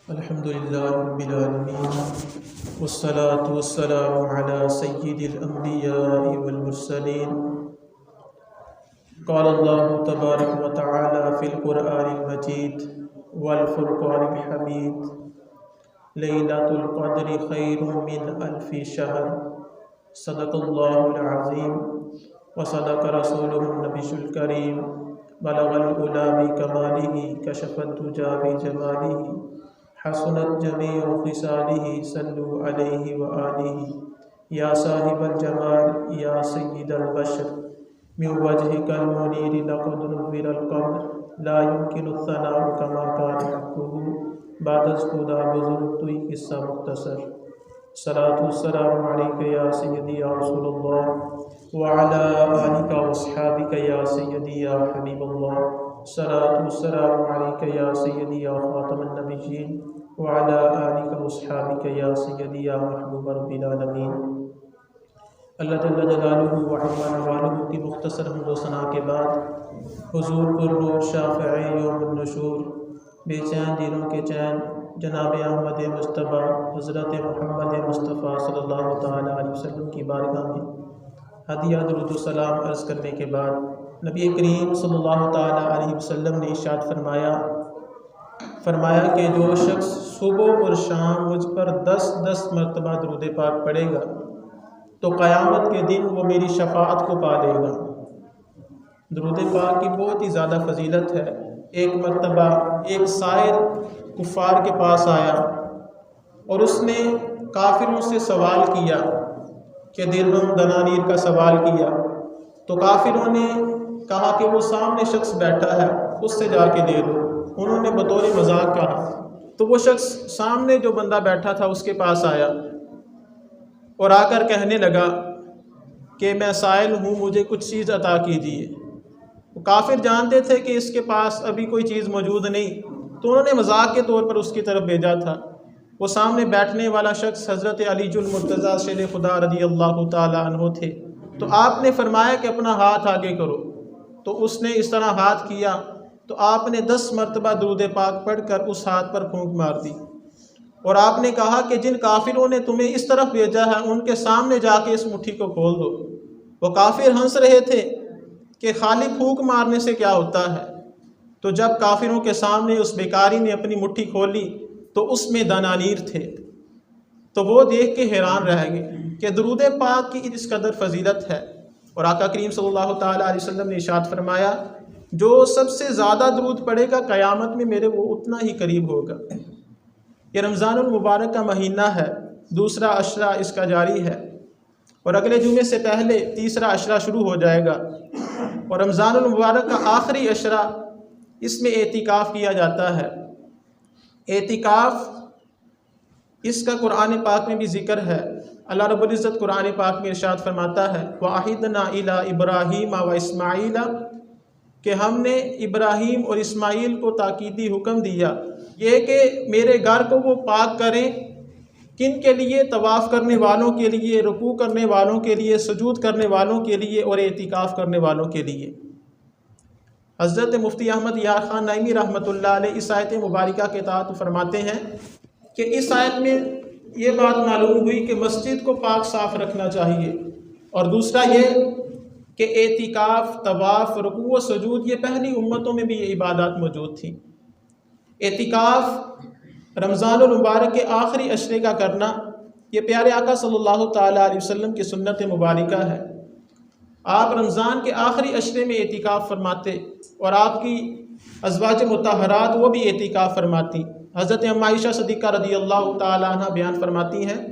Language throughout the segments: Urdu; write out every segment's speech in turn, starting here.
الحمد لله رب العالمين والصلاة والسلام على سيد الأنبياء والمرسلين. قال الله تبارك وتعالى في القرآن المجيد والفرقان الحميد: ليلة القدر خير من ألف شهر. صدق الله العظيم وصدق رسوله النبي الكريم. بلغ العلا بكماله كشف الدجى بجماله حسنت جميع خصاله صلوا عليه وآله. یا صاحب الجمال یا سید البشر من وجهك المنير لقد نور القمر لا يمكن الثناء كما كان حقه. بعد از خدا بزرگ توئی قصہ مختصر. صلاۃ والسلام علیک یا سیدی یا رسول اللہ وعلی آلک واصحابک یا سیدی یا حبیب اللہ. صلاۃ والسلام علیک یا سیدی یا خاتم النبیین وعلی آلک واصحابک یا سیدی یا محبوب رب العالمین. اللہ جل جلالہ وعظم نوالہ کی مختصر حمد و ثنا کے بعد حضور پر نور شافع یوم النشور بے چین دینوں کے چین جناب احمد مصطفیٰ حضرت محمد مصطفیٰ صلی اللہ تعالیٰ علیہ وسلم کی بارگاہ میں ہدیہ درود و سلام عرض کرنے کے بعد نبی کریم صلی اللہ تعالیٰ علیہ وسلم نے ارشاد فرمایا کہ جو شخص صبح اور شام مجھ پر 10 مرتبہ درود پاک پڑھے گا تو قیامت کے دن وہ میری شفاعت کو پا لے گا. درود پاک کی بہت ہی زیادہ فضیلت ہے. ایک مرتبہ ایک سائل کفار کے پاس آیا اور اس نے کافروں سے سوال کیا کہ درہم دنانیر کا سوال کیا تو کافروں نے کہا کہ وہ سامنے شخص بیٹھا ہے اس سے جا کے دے دو. انہوں نے بطور مذاق کہا تو وہ شخص سامنے جو بندہ بیٹھا تھا اس کے پاس آیا اور آ کر کہنے لگا کہ میں سائل ہوں, مجھے کچھ چیز عطا کیجیے. وہ کافر جانتے تھے کہ اس کے پاس ابھی کوئی چیز موجود نہیں تو انہوں نے مذاق کے طور پر اس کی طرف بھیجا تھا. وہ سامنے بیٹھنے والا شخص حضرت علی المرتضیٰ شیخ خدا رضی اللہ تعالیٰ عنہ تھے. تو آپ نے فرمایا کہ اپنا ہاتھ آگے کرو. تو اس نے اس طرح ہاتھ کیا تو آپ نے 10 مرتبہ درود پاک پڑھ کر اس ہاتھ پر پھونک مار دی اور آپ نے کہا کہ جن کافروں نے تمہیں اس طرف بھیجا ہے ان کے سامنے جا کے اس مٹھی کو کھول دو. وہ کافر ہنس رہے تھے کہ خالی پھونک مارنے سے کیا ہوتا ہے. تو جب کافروں کے سامنے اس بیکاری نے اپنی مٹھی کھولی تو اس میں دنانیر تھے. تو وہ دیکھ کے حیران رہ گئے کہ درود پاک کی اس قدر فضیلت ہے. اور آقا کریم صلی اللہ تعالیٰ علیہ وسلم نے ارشاد فرمایا جو سب سے زیادہ درود پڑھے گا قیامت میں میرے وہ اتنا ہی قریب ہوگا. یہ رمضان المبارک کا مہینہ ہے, دوسرا عشرہ اس کا جاری ہے اور اگلے جمعے سے پہلے تیسرا عشرہ شروع ہو جائے گا. اور رمضان المبارک کا آخری عشرہ اس میں اعتکاف کیا جاتا ہے. اعتکاف اس کا قرآن پاک میں بھی ذکر ہے. اللہ رب العزت قرآن پاک میں ارشاد فرماتا ہے وَعَهِدْنَا إِلَىٰ إِبْرَاهِيمَ وَإِسْمَاعِيلَ کہ ہم نے ابراہیم اور اسماعیل کو تاکیدی حکم دیا یہ کہ میرے گھر کو وہ پاک کریں. کن کے لیے؟ طواف کرنے والوں کے لیے, رکوع کرنے والوں کے لیے, سجود کرنے والوں کے لیے اور اعتکاف کرنے والوں کے لیے. حضرت مفتی احمد یار خان نعیمی رحمۃ اللہ علیہ اس آیت مبارکہ کے تحت فرماتے ہیں کہ اس آیت میں یہ بات معلوم ہوئی کہ مسجد کو پاک صاف رکھنا چاہیے اور دوسرا یہ کہ اعتکاف, طواف, رکوع و سجود یہ پہلی امتوں میں بھی یہ عبادات موجود تھیں. اعتکاف رمضان المبارک کے آخری عشرے کا کرنا یہ پیارے آقا صلی اللہ تعالیٰ علیہ وسلم کی سنت مبارکہ ہے. آپ رمضان کے آخری عشرے میں اعتکاف فرماتے اور آپ کی ازواج مطہرات وہ بھی اعتکاف فرماتی. حضرت ام عائشہ صدیقہ رضی اللہ تعالیٰ عنہ بیان فرماتی ہیں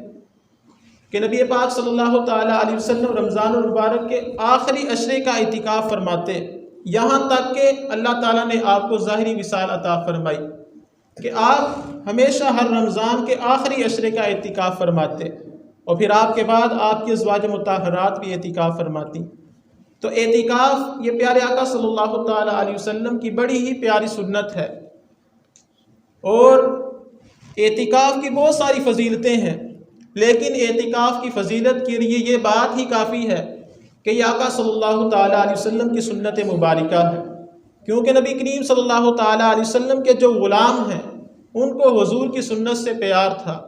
کہ نبی پاک صلی اللہ تعالیٰ علیہ وسلم رمضان المبارک کے آخری عشرے کا اعتکاف فرماتے یہاں تک کہ اللہ تعالیٰ نے آپ کو ظاہری وصال عطا فرمائی کہ آپ ہمیشہ ہر رمضان کے آخری عشرے کا اعتکاف فرماتے اور پھر آپ کے بعد آپ کی ازواج مطہرات بھی اعتکاف فرماتی. تو اعتکاف یہ پیارے آقا صلی اللہ تعالیٰ علیہ وسلم کی بڑی ہی پیاری سنت ہے اور اعتکاف کی بہت ساری فضیلتیں ہیں لیکن اعتکاف کی فضیلت کے لیے یہ بات ہی کافی ہے کہ یہ آقا صلی اللہ تعالیٰ علیہ وسلم کی سنت مبارکہ ہے. کیونکہ نبی کریم صلی اللہ تعالیٰ علیہ وسلم کے جو غلام ہیں ان کو حضور کی سنت سے پیار تھا۔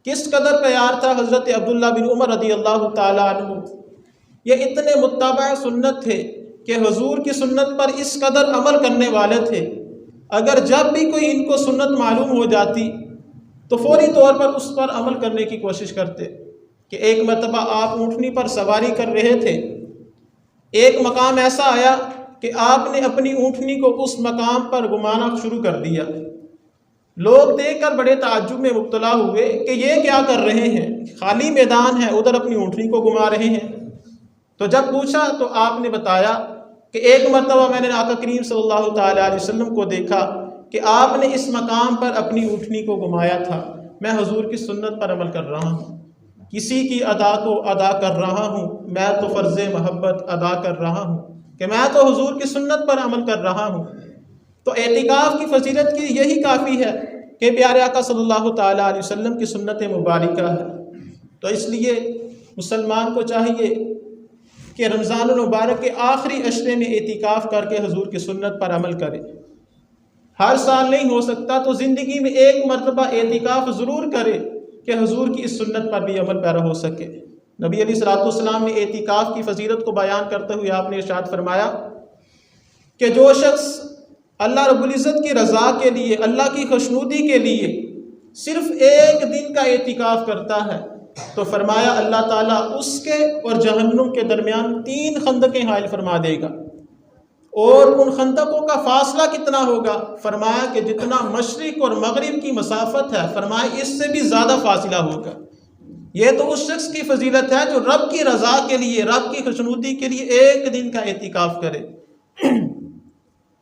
کس قدر پیار تھا؟ حضرت عبداللہ بن عمر رضی اللہ تعالیٰ عنہ یہ اتنے متبع سنت تھے کہ حضور کی سنت پر اس قدر عمل کرنے والے تھے، اگر جب بھی کوئی ان کو سنت معلوم ہو جاتی تو فوری طور پر اس پر عمل کرنے کی کوشش کرتے۔ کہ ایک مرتبہ آپ اونٹنی پر سواری کر رہے تھے، ایک مقام ایسا آیا کہ آپ نے اپنی اونٹنی کو اس مقام پر گھمانا شروع کر دیا۔ لوگ دیکھ کر بڑے تعجب میں مبتلا ہوئے کہ یہ کیا کر رہے ہیں، خالی میدان ہے، ادھر اپنی اونٹنی کو گھما رہے ہیں۔ تو جب پوچھا تو آپ نے بتایا کہ ایک مرتبہ میں نے آقا کریم صلی اللہ تعالیٰ علیہ وسلم کو دیکھا کہ آپ نے اس مقام پر اپنی اونٹنی کو گھمایا تھا، میں حضور کی سنت پر عمل کر رہا ہوں، کسی کی ادا کو ادا کر رہا ہوں، میں تو فرض محبت ادا کر رہا ہوں کہ میں تو حضور کی سنت پر عمل کر رہا ہوں۔ تو اعتکاف کی فضیلت کی یہی کافی ہے کہ پیارے آقا صلی اللہ تعالیٰ علیہ وسلم کی سنت مبارکہ ہے۔ تو اس لیے مسلمان کو چاہیے کہ رمضان المبارک کے آخری عشرے میں اعتکاف کر کے حضور کی سنت پر عمل کرے۔ ہر سال نہیں ہو سکتا تو زندگی میں ایک مرتبہ اعتکاف ضرور کرے کہ حضور کی اس سنت پر بھی عمل پیرا ہو سکے۔ نبی علیہ الصلوۃ والسلام نے اعتکاف کی فضیلت کو بیان کرتے ہوئے آپ نے ارشاد فرمایا کہ جو شخص اللہ رب العزت کی رضا کے لیے، اللہ کی خوشنودی کے لیے صرف ایک دن کا اعتکاف کرتا ہے تو فرمایا اللہ تعالیٰ اس کے اور جہنم کے درمیان 3 خندقیں حائل فرما دے گا۔ اور ان خندقوں کا فاصلہ کتنا ہوگا؟ فرمایا کہ جتنا مشرق اور مغرب کی مسافت ہے، فرمایا اس سے بھی زیادہ فاصلہ ہوگا۔ یہ تو اس شخص کی فضیلت ہے جو رب کی رضا کے لیے، رب کی خوشنودی کے لیے ایک دن کا اعتکاف کرے۔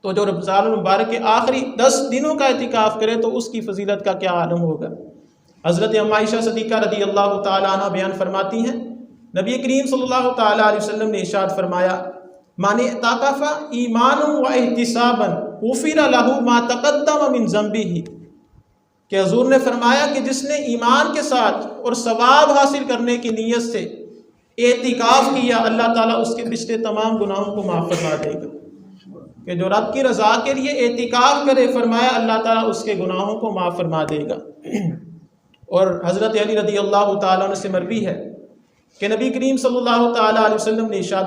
تو جو رمضان المبارک کے آخری 10 دنوں کا اعتکاف کرے تو اس کی فضیلت کا کیا عالم ہوگا۔ حضرت ام عائشہ صدیقہ رضی اللہ تعالیٰ عنہ بیان فرماتی ہیں، نبی کریم صلی اللہ تعالیٰ علیہ وسلم نے ارشاد فرمایا من اعتکف ایمانا و احتسابا غفر له ما تقدم من ذنبه، کہ حضور نے فرمایا کہ جس نے ایمان کے ساتھ اور ثواب حاصل کرنے کی نیت سے اعتکاف کیا، اللہ تعالیٰ اس کے پچھلے تمام گناہوں کو معاف فرما دے گا۔ کہ جو رب کی رضا کے لیے اعتکاف کرے، فرمایا اللہ تعالیٰ اس کے گناہوں کو معاف فرما دے گا۔ اور حضرت علی رضی اللہ تعالیٰ عنہ سے مروی ہے کہ نبی کریم صلی اللہ تعالیٰ علیہ وسلم نے ارشاد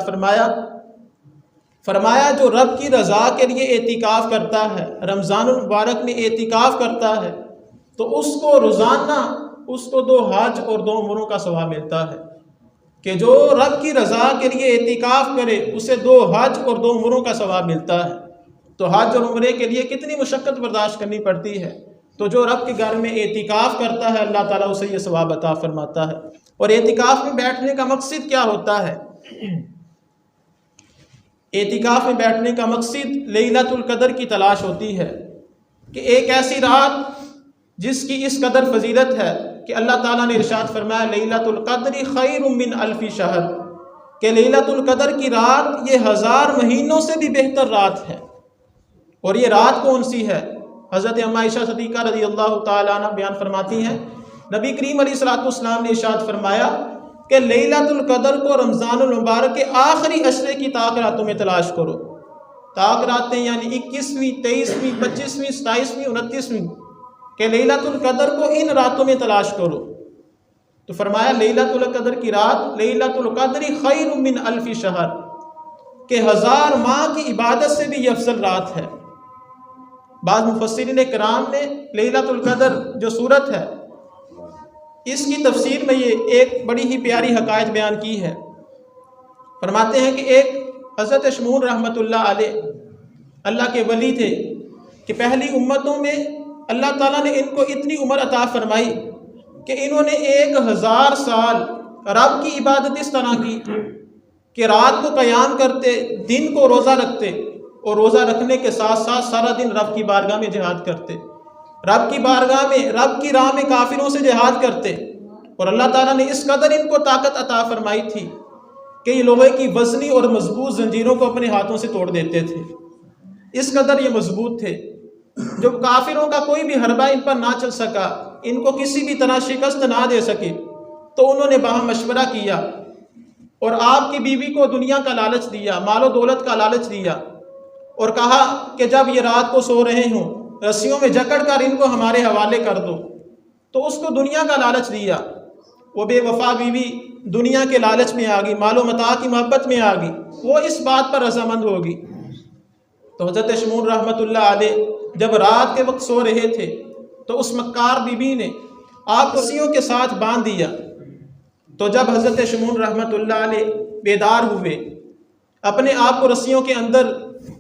فرمایا جو رب کی رضا کے لیے اعتکاف کرتا ہے، رمضان المبارک میں اعتکاف کرتا ہے، تو اس کو روزانہ اس کو 2 حج اور 2 عمروں کا ثواب ملتا ہے۔ کہ جو رب کی رضا کے لیے اعتکاف کرے اسے 2 حج اور 2 عمروں کا ثواب ملتا ہے۔ تو حج اور عمرے کے لیے کتنی مشقت برداشت کرنی پڑتی ہے، تو جو رب کے گھر میں اعتکاف کرتا ہے اللہ تعالیٰ اسے یہ ثواب عطا فرماتا ہے۔ اور اعتکاف میں بیٹھنے کا مقصد کیا ہوتا ہے؟ اعتکاف میں بیٹھنے کا مقصد لیلۃ القدر کی تلاش ہوتی ہے، کہ ایک ایسی رات جس کی اس قدر فضیلت ہے کہ اللہ تعالیٰ نے ارشاد فرمایا لیلۃ القدر خیر من الف شہر، کہ لیلۃ القدر کی رات یہ 1000 مہینوں سے بھی بہتر رات ہے۔ اور یہ رات کون سی ہے؟ حضرت ام عائشہ صدیقہ رضی اللہ تعالیٰ عنہ بیان فرماتی ہیں نبی کریم علیہ الصلوۃ والسلام نے ارشاد فرمایا کہ لیلۃ القدر کو رمضان المبارک کے آخری عشرے کی طاق راتوں میں تلاش کرو۔ طاق راتیں یعنی 21ویں، 23ویں، 25ویں، 27ویں، 29ویں، کہ لیلۃ القدر کو ان راتوں میں تلاش کرو۔ تو فرمایا لیلۃ القدر کی رات لیلۃ القدر خیر من الف شہر، کہ 1000 ماہ کی عبادت سے بھی یہ افضل رات ہے۔ بعض مفسرین کرام نے لیلۃ القدر جو صورت ہے اس کی تفسیر میں یہ ایک بڑی ہی پیاری حقائق بیان کی ہے۔ فرماتے ہیں کہ ایک حضرت شمون رحمۃ اللہ علیہ اللہ کے ولی تھے کہ پہلی امتوں میں اللہ تعالیٰ نے ان کو اتنی عمر عطا فرمائی کہ انہوں نے 1000 سال رب کی عبادت اس طرح کی کہ رات کو قیام کرتے، دن کو روزہ رکھتے، اور روزہ رکھنے کے ساتھ ساتھ سارا دن رب کی بارگاہ میں جہاد کرتے، رب کی بارگاہ میں رب کی راہ میں کافروں سے جہاد کرتے۔ اور اللہ تعالیٰ نے اس قدر ان کو طاقت عطا فرمائی تھی کہ یہ لوہے کی وزنی اور مضبوط زنجیروں کو اپنے ہاتھوں سے توڑ دیتے تھے، اس قدر یہ مضبوط تھے۔ جب کافروں کا کوئی بھی حربہ ان پر نہ چل سکا، ان کو کسی بھی طرح شکست نہ دے سکے، تو انہوں نے باہم مشورہ کیا اور آپ کی بیوی کو دنیا کا لالچ دیا، مال و دولت کا لالچ دیا، اور کہا کہ جب یہ رات کو سو رہے ہوں رسیوں میں جکڑ کر ان کو ہمارے حوالے کر دو۔ تو اس کو دنیا کا لالچ دیا، وہ بے وفا بیوی دنیا کے لالچ میں آ گئی، مال و متاع کی محبت میں آ گئی، وہ اس بات پر رضامند ہوگی۔ تو حضرت شمون رحمۃ اللہ علیہ جب رات کے وقت سو رہے تھے تو اس مکار بیوی نے آپ کو رسیوں کے ساتھ باندھ دیا۔ تو جب حضرت شمون رحمۃ اللہ علیہ بیدار ہوئے، اپنے آپ کو رسیوں کے اندر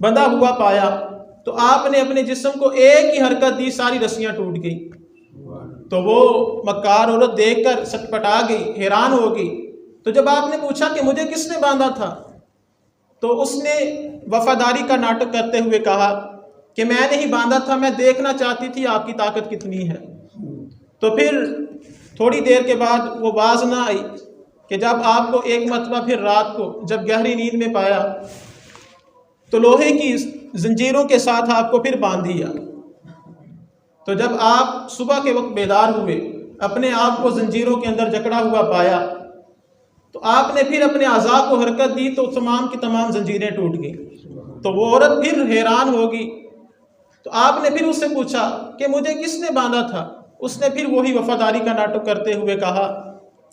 بندھا ہوا پایا، تو آپ نے اپنے جسم کو ایک ہی حرکت دی، ساری رسیاں ٹوٹ گئی۔ تو وہ مکار عورت دیکھ کر سٹپٹا گئی، حیران ہو گئی۔ تو جب آپ نے پوچھا کہ مجھے کس نے باندھا تھا، تو اس نے وفاداری کا ناٹک کرتے ہوئے کہا کہ میں نے ہی باندھا تھا، میں دیکھنا چاہتی تھی آپ کی طاقت کتنی ہے۔ تو پھر تھوڑی دیر کے بعد وہ باز نہ آئی کہ جب آپ کو ایک مرتبہ پھر رات کو جب گہری نیند میں پایا تو لوہے کی زنجیروں کے ساتھ آپ کو پھر باندھ دیا۔ تو جب آپ صبح کے وقت بیدار ہوئے، اپنے آپ کو زنجیروں کے اندر جکڑا ہوا پایا، تو آپ نے پھر اپنے اعضاء کو حرکت دی تو تمام کی تمام زنجیریں ٹوٹ گئیں۔ تو وہ عورت پھر حیران ہوگی۔ تو آپ نے پھر اس سے پوچھا کہ مجھے کس نے باندھا تھا؟ اس نے پھر وہی وفاداری کا ناٹک کرتے ہوئے کہا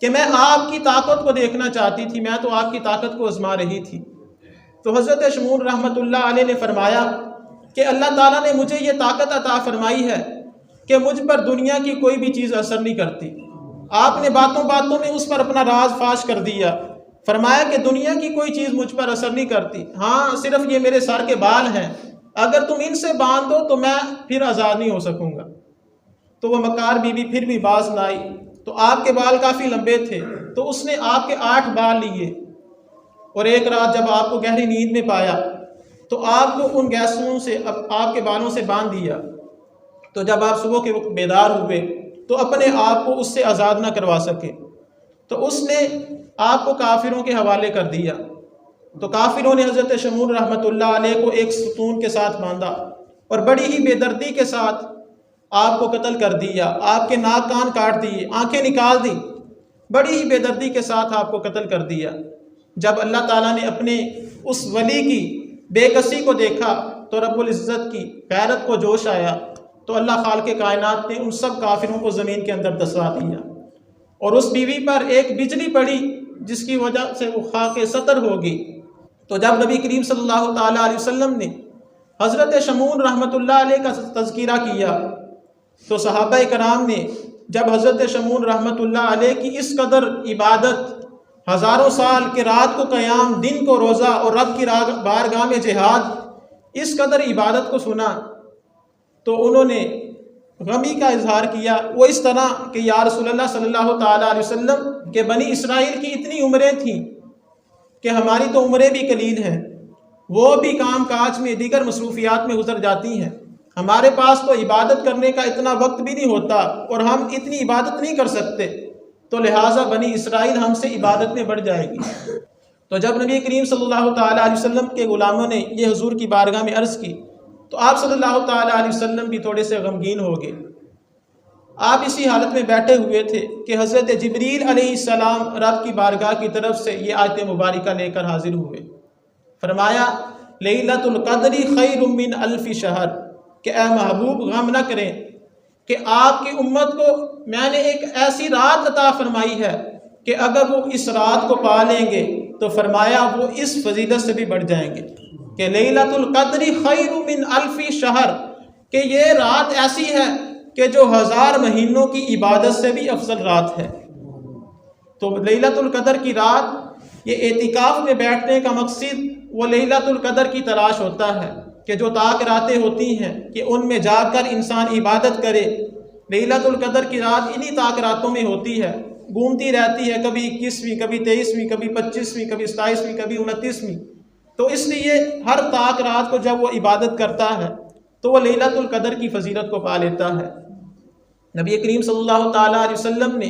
کہ میں آپ کی طاقت کو دیکھنا چاہتی تھی، میں تو آپ کی طاقت کو آزما رہی تھی۔ تو حضرت شمون رحمۃ اللہ علیہ نے فرمایا کہ اللہ تعالیٰ نے مجھے یہ طاقت عطا فرمائی ہے کہ مجھ پر دنیا کی کوئی بھی چیز اثر نہیں کرتی۔ آپ نے باتوں باتوں میں اس پر اپنا راز فاش کر دیا، فرمایا کہ دنیا کی کوئی چیز مجھ پر اثر نہیں کرتی، ہاں صرف یہ میرے سر کے بال ہیں، اگر تم ان سے باندھ دو تو میں پھر آزاد نہیں ہو سکوں گا۔ تو وہ مکار بیوی پھر بھی باز نہ آئی۔ تو آپ کے بال کافی لمبے تھے، تو اس نے آپ کے 8 بال لیے، اور ایک رات جب آپ کو گہری نیند میں پایا تو آپ کو ان گیسوں سے آپ کے بالوں سے باندھ دیا۔ تو جب آپ صبح کے وقت بیدار ہوئے تو اپنے آپ کو اس سے آزاد نہ کروا سکے، تو اس نے آپ کو کافروں کے حوالے کر دیا۔ تو کافروں نے حضرت شمون رحمۃ اللہ علیہ کو ایک ستون کے ساتھ باندھا اور بڑی ہی بے دردی کے ساتھ آپ کو قتل کر دیا، آپ کے ناک کان کاٹ دیے، آنکھیں نکال دی، بڑی ہی بے دردی کے ساتھ آپ کو قتل کر دیا۔ جب اللہ تعالیٰ نے اپنے اس ولی کی بے کسی کو دیکھا تو رب العزت کی غیرت کو جوش آیا، تو اللہ خالق کائنات نے ان سب کافروں کو زمین کے اندر دسا دیا، اور اس بیوی پر ایک بجلی پڑی جس کی وجہ سے وہ خاک سطر ہوگی۔ تو جب نبی کریم صلی اللہ تعالیٰ علیہ وسلم نے حضرت شمون رحمۃ اللہ علیہ کا تذکرہ کیا تو صحابہ کرام نے جب حضرت شمون رحمۃ اللہ علیہ کی اس قدر عبادت، ہزاروں سال کے رات کو قیام، دن کو روزہ اور رب کی بارگاہ میں جہاد، اس قدر عبادت کو سنا تو انہوں نے غمی کا اظہار کیا، وہ اس طرح کہ یا رسول اللہ صلی اللہ تعالیٰ علیہ وسلم کہ بنی اسرائیل کی اتنی عمریں تھیں کہ ہماری تو عمریں بھی قلیل ہیں، وہ بھی کام کاج میں دیگر مصروفیات میں گزر جاتی ہیں، ہمارے پاس تو عبادت کرنے کا اتنا وقت بھی نہیں ہوتا اور ہم اتنی عبادت نہیں کر سکتے، تو لہٰذا بنی اسرائیل ہم سے عبادت میں بڑھ جائے گی۔ تو جب نبی کریم صلی اللہ تعالیٰ علیہ وسلم کے غلاموں نے یہ حضور کی بارگاہ میں عرض کی تو آپ صلی اللہ تعالیٰ علیہ وسلم بھی تھوڑے سے غمگین ہو گئے۔ آپ اسی حالت میں بیٹھے ہوئے تھے کہ حضرت جبریل علیہ السلام رب کی بارگاہ کی طرف سے یہ آیت مبارکہ لے کر حاضر ہوئے۔ فرمایا لیلۃ القدر خیر من الف شہر، کہ اے محبوب غم نہ کریں کہ آپ کی امت کو میں نے ایک ایسی رات عطا فرمائی ہے کہ اگر وہ اس رات کو پا لیں گے تو فرمایا وہ اس فضیلت سے بھی بڑھ جائیں گے کہ لیلۃ القدر خیر من الف شہر، کہ یہ رات ایسی ہے کہ جو 1000 مہینوں کی عبادت سے بھی افضل رات ہے۔ تو لیلۃ القدر کی رات، یہ اعتکاف میں بیٹھنے کا مقصد وہ لیلۃ القدر کی تلاش ہوتا ہے کہ جو طاق راتیں ہوتی ہیں کہ ان میں جا کر انسان عبادت کرے۔ لیلۃ القدر کی رات انہی طاق راتوں میں ہوتی ہے، گھومتی رہتی ہے، کبھی 21ویں، کبھی 23ویں، کبھی 25ویں، کبھی 27ویں، کبھی 29ویں۔ تو اس لیے ہر طاق رات کو جب وہ عبادت کرتا ہے تو وہ لیلۃ القدر کی فضیلت کو پا لیتا ہے۔ نبی کریم صلی اللہ تعالیٰ علیہ وسلم نے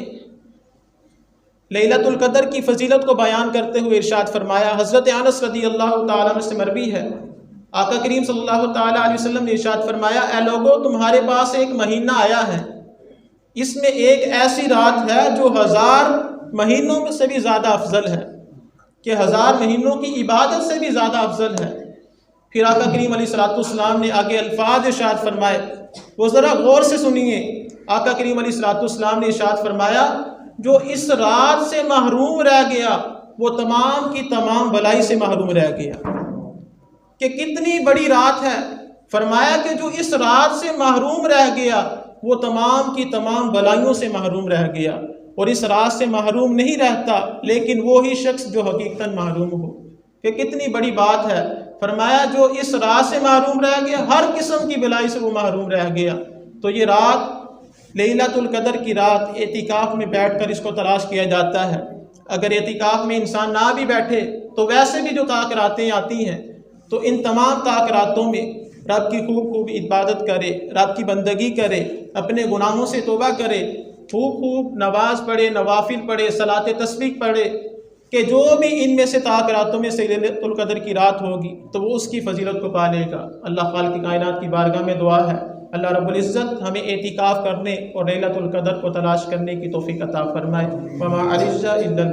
لیلۃ القدر کی فضیلت کو بیان کرتے ہوئے ارشاد فرمایا، حضرت انس رضی اللہ تعالیٰ عنہ سے مروی ہے، آقا کریم صلی اللہ تعالیٰ علیہ وسلم نے ارشاد فرمایا، اے لوگو تمہارے پاس ایک مہینہ آیا ہے، اس میں ایک ایسی رات ہے جو 1000 مہینوں میں سے بھی زیادہ افضل ہے، کہ 1000 مہینوں کی عبادت سے بھی زیادہ افضل ہے۔ پھر آقا کریم علیہ السلام نے آگے الفاظ ارشاد فرمائے، وہ ذرا غور سے سنیے۔ آقا کریم علیہ السلام نے ارشاد فرمایا جو اس رات سے محروم رہ گیا وہ تمام کی تمام بلائی سے محروم رہ گیا۔ کہ کتنی بڑی رات ہے، فرمایا کہ جو اس رات سے محروم رہ گیا وہ تمام کی تمام بلائیوں سے محروم رہ گیا۔ اور اس رات سے محروم نہیں رہتا لیکن وہی شخص جو حقیقتاً محروم ہو۔ کہ کتنی بڑی بات ہے، فرمایا جو اس رات سے محروم رہ گیا ہر قسم کی بلائی سے وہ محروم رہ گیا۔ تو یہ رات لیلۃ القدر کی رات اعتکاف میں بیٹھ کر اس کو تلاش کیا جاتا ہے۔ اگر اعتکاف میں انسان نہ بھی بیٹھے تو ویسے بھی جو طاق راتیں آتی ہیں، تو ان تمام طاق راتوں میں رب کی خوب عبادت کرے، رب کی بندگی کرے، اپنے گناہوں سے توبہ کرے، خوب نماز پڑھے، نوافل پڑھے، صلاۃ تسبیح پڑھے، کہ جو بھی ان میں سے طاق راتوں میں سے لیلۃ القدر کی رات ہوگی تو وہ اس کی فضیلت کو پا لے گا۔ اللہ خالق کائنات کی بارگاہ میں دعا ہے اللہ رب العزت ہمیں اعتکاف کرنے اور لیلۃ القدر کو تلاش کرنے کی توفیق عطا فرمائے۔ وما علینا الا